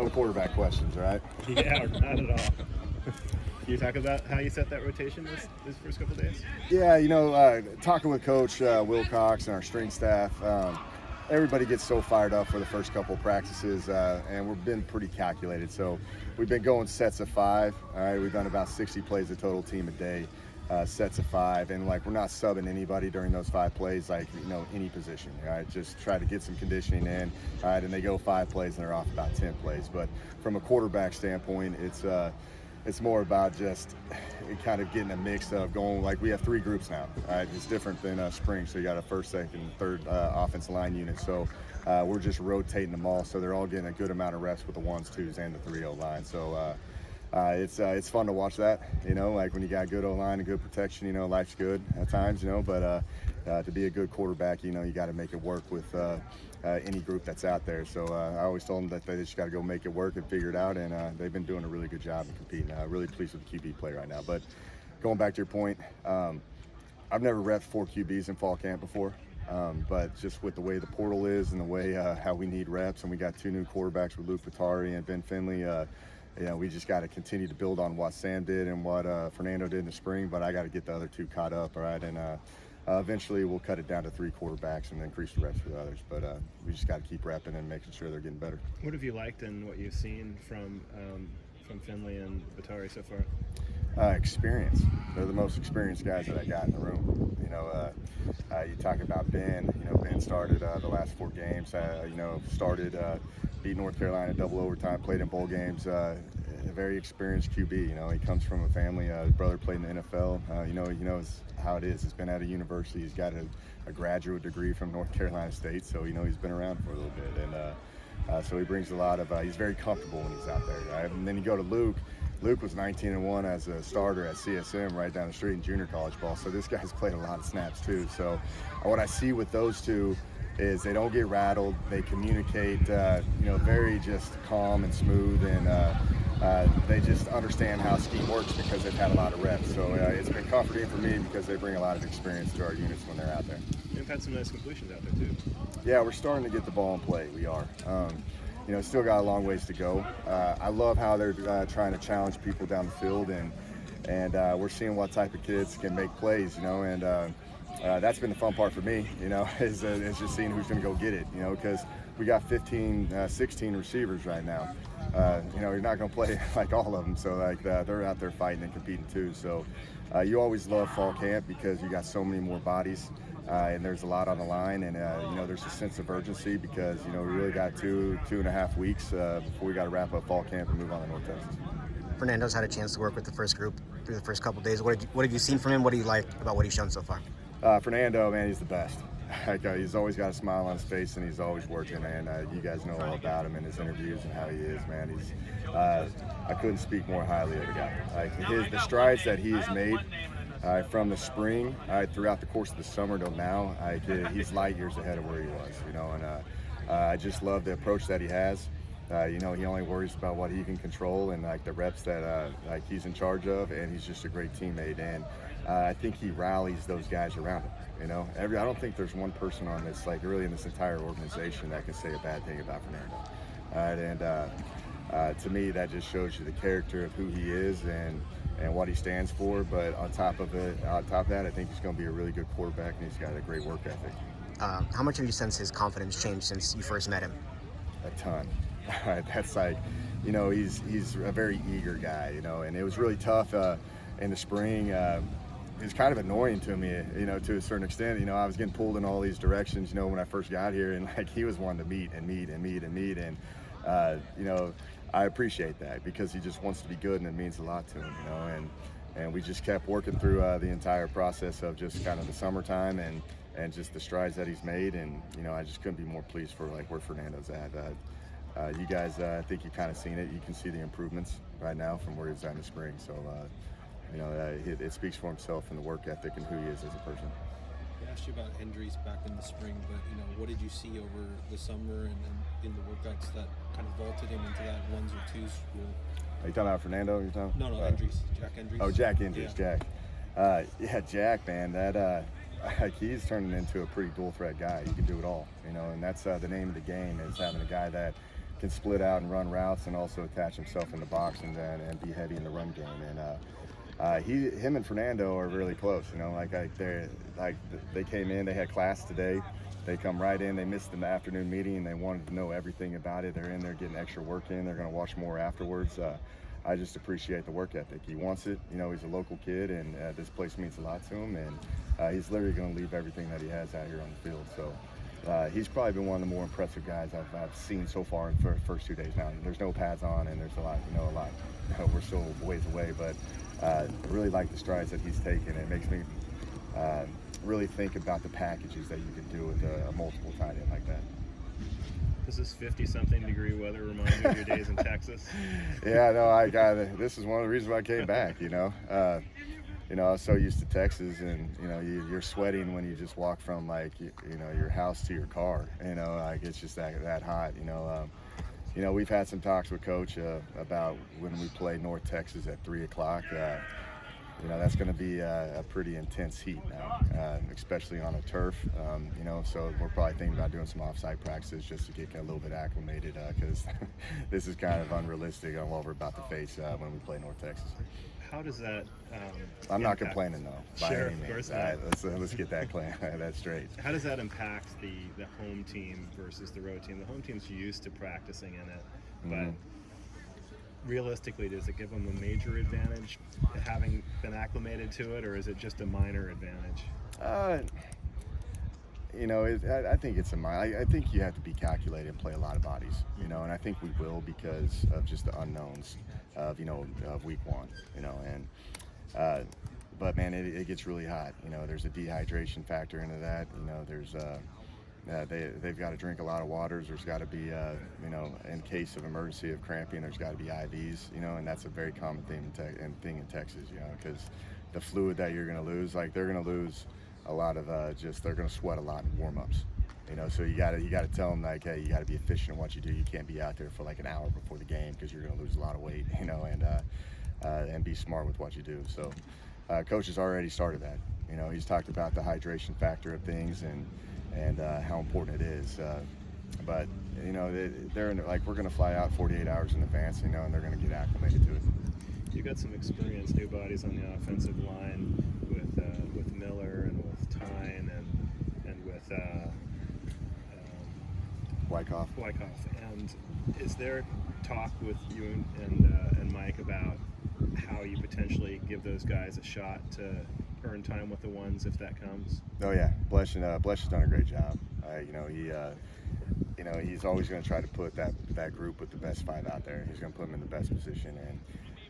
no quarterback questions, right? Yeah, not at all. Can you talk about how you set that rotation this first couple days? Yeah, talking with Coach Wilcox and our strength staff, everybody gets so fired up for the first couple of practices, and we've been pretty calculated. So we've been going sets of 5. All right, we've done about 60 plays a total team a day, sets of 5, and we're not subbing anybody during those 5 plays, any position. All right, just try to get some conditioning in. All right, and they go 5 plays and they're off about 10 plays. But from a quarterback standpoint, it's more about just kind of getting a mix of going, we have 3 groups now, all right? It's different than spring, so you got a first, second, third offensive line unit. So we're just rotating them all, so they're all getting a good amount of reps with the 1s, 2s, and the 3 O-line. So it's fun to watch that, when you got good O-line and good protection, life's good at times, but to be a good quarterback, you got to make it work with any group that's out there. So I always told them that they just got to go make it work and figure it out, and they've been doing a really good job in competing. Really pleased with the QB play right now. But going back to your point, I've never repped 4 QBs in fall camp before, but just with the way the portal is and the way how we need reps, and we got 2 new quarterbacks with Luke Patari and Ben Finley, we just got to continue to build on what Sam did and what Fernando did in the spring, but I got to get the other 2 caught up, all right? And eventually we'll cut it down to 3 quarterbacks and increase the reps for the others, but we just got to keep repping and making sure they're getting better. What have you liked and what you've seen from Finley and Batari so far? Experience. They're the most experienced guys that I got in the room. You talk about Ben. Ben started the last 4 games. Beat North Carolina double overtime. Played in bowl games. A very experienced QB. He comes from a family. His brother played in the NFL. He knows how it is. He's been at a university. He's got a graduate degree from North Carolina State, so he's been around for a little bit, and so he brings a lot of. He's very comfortable when he's out there. Right? And then you go to Luke. Luke was 19-1 as a starter at CSM right down the street in junior college ball. So this guy's played a lot of snaps too. So what I see with those 2 is they don't get rattled. They communicate, very just calm and smooth, and they just understand how scheme works because they've had a lot of reps. So it's been comforting for me because they bring a lot of experience to our units when they're out there. You've had some nice completions out there too. Yeah, we're starting to get the ball in play. We are. Still got a long ways to go. I love how they're trying to challenge people down the field, and we're seeing what type of kids can make plays, and that's been the fun part for me, is just seeing who's going to go get it, because we got 16 receivers right now. You're not going to play like all of them, so they're out there fighting and competing too. So you always love fall camp because you got so many more bodies. And there's a lot on the line, and there's a sense of urgency because we really got 2.5 weeks before we got to wrap up fall camp and move on to North Texas. Fernando's had a chance to work with the first group through the first couple of days. What have you seen from him? What do you like about what he's shown so far? Fernando, man, he's the best. He's always got a smile on his face, and he's always working, and you guys know all about him in his interviews and how he is, man. I couldn't speak more highly of the guy. The strides that he has made from the spring throughout the course of the summer till now, he's light years ahead of where he was, and I just love the approach that he has. He only worries about what he can control and the reps that he's in charge of, and he's just a great teammate, and I think he rallies those guys around him. I don't think there's one person on this, really in this entire organization, that can say a bad thing about Fernando. And to me, that just shows you the character of who he is and what he stands for. But on top of that, I think he's going to be a really good quarterback, and he's got a great work ethic. How much have you sensed his confidence change since you first met him? A ton. That's he's a very eager guy, and it was really tough in the spring. It was kind of annoying to me, to a certain extent. I was getting pulled in all these directions, when I first got here, and he was wanting to meet, and I appreciate that because he just wants to be good, and it means a lot to him, and we just kept working through the entire process of just kind of the summertime and just the strides that he's made, and I just couldn't be more pleased for where Fernando's at. You guys, I think you kind of seen it. You can see the improvements right now from where he was at in the spring. So, it speaks for himself and the work ethic and who he is as a person. I asked you about injuries back in the spring, but what did you see over the summer and in the workouts that kind of vaulted him into that 1s or 2s role? Are you talking about Fernando? No, Endries. Jack Endries. Oh, Jack Endries, yeah. Jack. Jack, man, that he's turning into a pretty dual threat guy. He can do it all, and that's the name of the game, is having a guy that can split out and run routes and also attach himself in the box and be heavy in the run game. And him and Fernando are really close. They came in, they had class today. They come right in. They missed the afternoon meeting, and they wanted to know everything about it. They're in there getting extra work in. They're going to watch more afterwards. I just appreciate the work ethic. He wants it. He's a local kid, and this place means a lot to him. And he's literally going to leave everything that he has out here on the field. So he's probably been one of the more impressive guys I've seen so far in the first 2 days. Now, there's no pads on, and there's a lot. We're still ways away, but I really like the strides that he's taken. It makes me really think about the packages that you can do with a multiple tight end like that. Does this 50-something degree weather remind you of your days in Texas? Yeah, no, this is one of the reasons why I came back. I was so used to Texas, and you're sweating when you just walk from your house to your car. It's just that hot. We've had some talks with Coach about when we play North Texas at 3 o'clock. That's going to be a pretty intense heat now, especially on a turf. So we're probably thinking about doing some off-site practices just to get a little bit acclimated because this is kind of unrealistic on what we're about to face when we play North Texas. How does that? I'm not complaining though. Sure, by any means. of course not. Let's get that clear. That's straight. How does that impact the home team versus the road team? The home team's used to practicing in it, but realistically, does it give them a major advantage having been acclimated to it, or is it just a minor advantage? I think it's I think you have to be calculated and play a lot of bodies, and I think we will because of just the unknowns of week one, but man, it gets really hot. There's a dehydration factor into that. They've got to drink a lot of waters. There's got to be, in case of emergency of cramping, there's got to be IVs, and that's a very common thing in Texas, because the fluid that you're going to lose, they're going to lose a lot of they're going to sweat a lot in warm-ups, so you got to tell them hey, you got to be efficient in what you do. You can't be out there for an hour before the game because you're going to lose a lot of weight, and be smart with what you do. So Coach has already started that. He's talked about the hydration factor of things and how important it is. But they're we're going to fly out 48 hours in advance, and they're going to get acclimated to it. You got some experienced new bodies on the offensive line with Miller and with Tyne and with Wyckoff. And is there talk with you and Mike about how you potentially give those guys a shot to earn time with the ones if that comes? Oh yeah, Blesh has done a great job. He's always going to try to put that group with the best 5 out there. He's going to put them in the best position,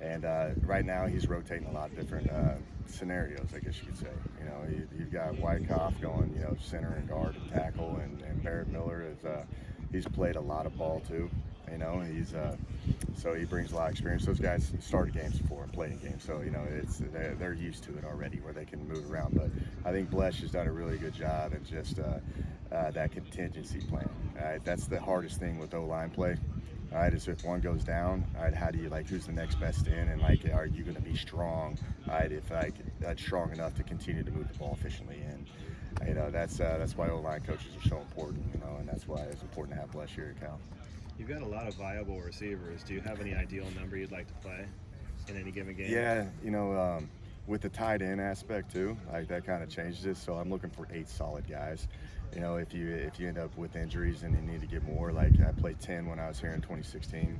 and right now he's rotating a lot of different scenarios, I guess you could say. You've got Wyckoff going, center and guard and tackle, and Barrett Miller he's played a lot of ball too. So he brings a lot of experience. Those guys started games before and played games, so they're used to it already where they can move around. But I think Blesh has done a really good job at just that contingency plan. That's the hardest thing with O-line play. Is if one goes down, how do you who's the next best in, and are you going to be strong? If that's strong enough to continue to move the ball efficiently, and that's why O-line coaches are so important, and that's why it's important to have Blesh here at Cal. You've got a lot of viable receivers. Do you have any ideal number you'd like to play in any given game? Yeah, with the tight end aspect too, that kind of changes it. So I'm looking for 8 solid guys. If you end up with injuries and you need to get more, I played 10 when I was here in 2016.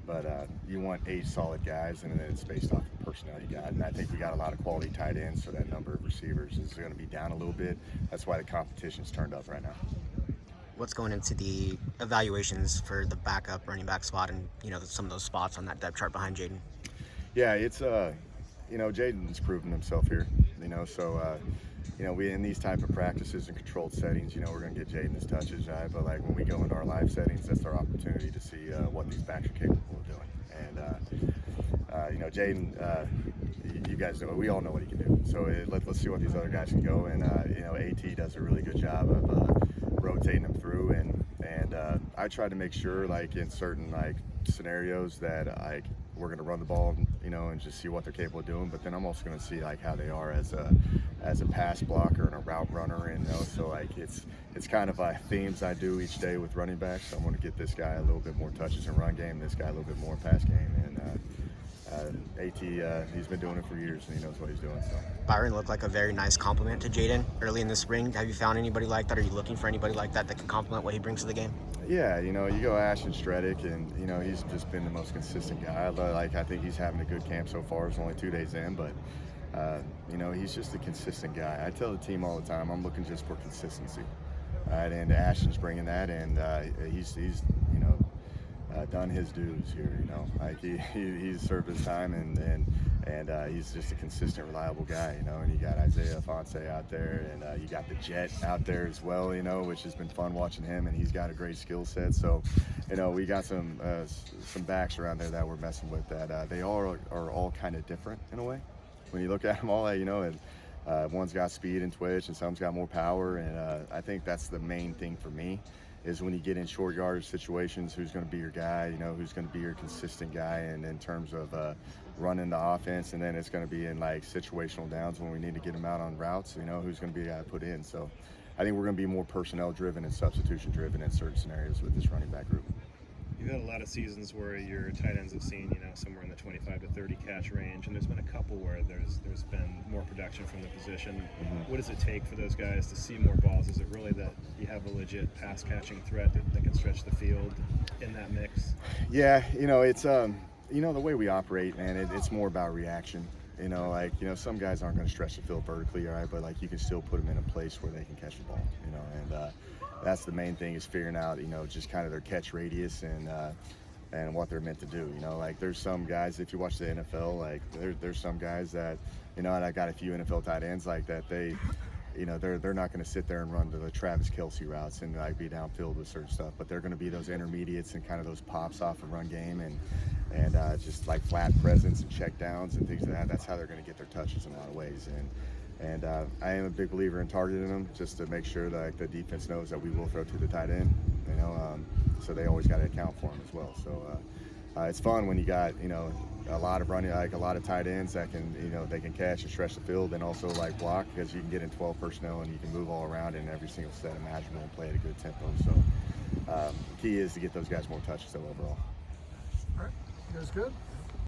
But you want 8 solid guys, and then it's based off the personnel you got. And I think we got a lot of quality tight ends, so that number of receivers is going to be down a little bit. That's why the competition's turned up right now. What's going into the evaluations for the backup running back spot and some of those spots on that depth chart behind Jaden? Yeah, it's Jaden's proven himself here. We in these type of practices and controlled settings, we're going to get Jaden his touches. But when we go into our live settings, that's our opportunity to see what these backs are capable of doing. And Jaden, you guys know, we all know what he can do. So let's see what these other guys can go. And AT does a really good job of rotating them through, and I try to make sure in certain scenarios that we're going to run the ball, and just see what they're capable of doing. But then I'm also going to see how they are as a pass blocker and a route runner, and so it's kind of themes I do each day with running backs. So I'm going to get this guy a little bit more touches in run game, this guy a little bit more pass game, and AT, he's been doing it for years, and he knows what he's doing. So Byron looked like a very nice compliment to Jaden early in the spring. Have you found anybody like that? Are you looking for anybody like that that can complement what he brings to the game? yeah, you go Ashton Stredick, and he's just been the most consistent guy. I think he's having a good camp so far. It's only 2 days in, but he's just a consistent guy. I tell the team all the time, I'm looking just for consistency. Right, and Ashton's bringing that, and he's done his dues here. He's served his time, and he's just a consistent, reliable guy. And you got Isaiah Fonse out there, and you got the Jet out there as well. Which has been fun watching him, and he's got a great skill set. So, we got some backs around there that we're messing with that they all are all kind of different in a way. When you look at them all, and one's got speed and twitch, and some's got more power, and I think that's the main thing for me is when you get in short yardage situations, who's going to be your guy, who's going to be your consistent guy, and in terms of running the offense, and then it's going to be in situational downs when we need to get them out on routes, who's going to be the guy to put in. So I think we're going to be more personnel driven and substitution driven in certain scenarios with this running back group. You've had a lot of seasons where your tight ends have seen, somewhere in the 25 to 30 catch range, and there's been a couple where there's been more production from the position. Mm-hmm. What does it take for those guys to see more balls? Is it really that you have a legit pass catching threat that can stretch the field in that mix? Yeah, it's the way we operate, man. It's more about reaction. Some guys aren't going to stretch the field vertically, all right, but you can still put them in a place where they can catch the ball, and that's the main thing is figuring out, just kind of their catch radius and what they're meant to do. There's some guys, if you watch the NFL, there's some guys that, and I got a few NFL tight ends like that. They, they're not going to sit there and run to the Travis Kelce routes and be downfield with certain stuff, but they're going to be those intermediates and kind of those pops off the run game and just flat presence and check downs and things like that. That's how they're going to get their touches in a lot of ways. And I am a big believer in targeting them just to make sure that the defense knows that we will throw to the tight end, so they always got to account for them as well. So it's fun when you got, a lot of running, a lot of tight ends that can, they can catch and stretch the field and also block, because you can get in 12 personnel and you can move all around in every single set imaginable and play at a good tempo. So the key is to get those guys more touches though overall. All right, you guys good?